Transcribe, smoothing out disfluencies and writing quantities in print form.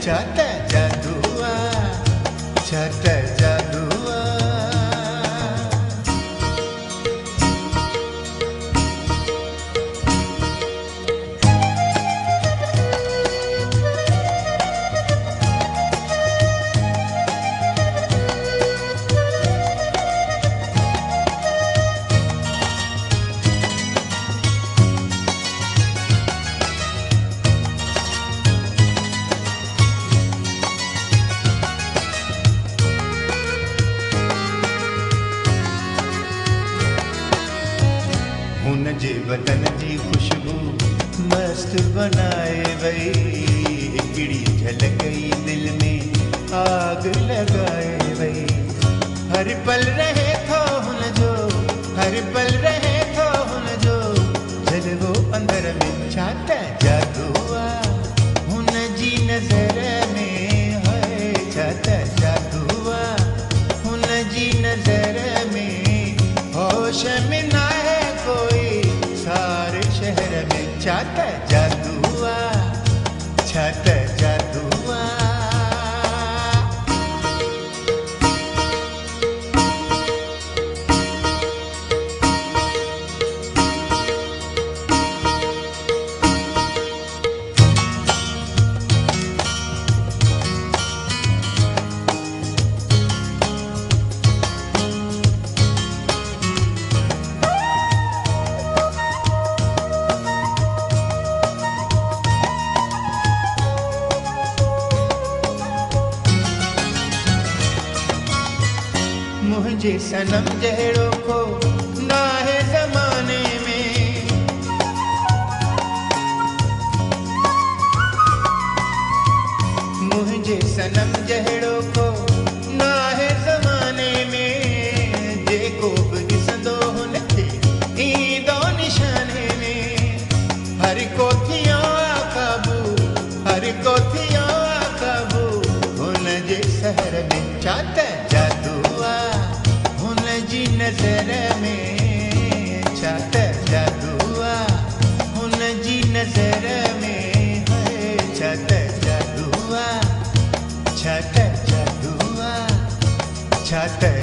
छा त जादू आ छा त जादू आ। हुन जे बदन जी खुशबू मस्त बनाए वई, हिकिड़ी झलक ई दिल में आग लगाए वई। हर पल रहे थो हुन जो, हर पल रहे थो हुन जो जलवो अंदर में। छा त जादू आ हुन जी नज़र में है, छा त जादू आ हुन जी नज़र में। होश में ना है कोई सारे शहर में। छा त जादू आ छा त जादू आ। मुझे सनम जहिड़ो को ना है ज़माने में, मुझे सनम जहिड़ो को ना है ज़माने में। जेको बि ॾिसंदो हुनखे ईंदो निशाने में। हर को थियो आ काबू, हर को थियो आ काबू हुन जे शहर में। छा त जादू आ हुन जी नज़र में, छा त जादू आ हुन जी नज़र में है। छा त जादू आ छा त जादू आ छा त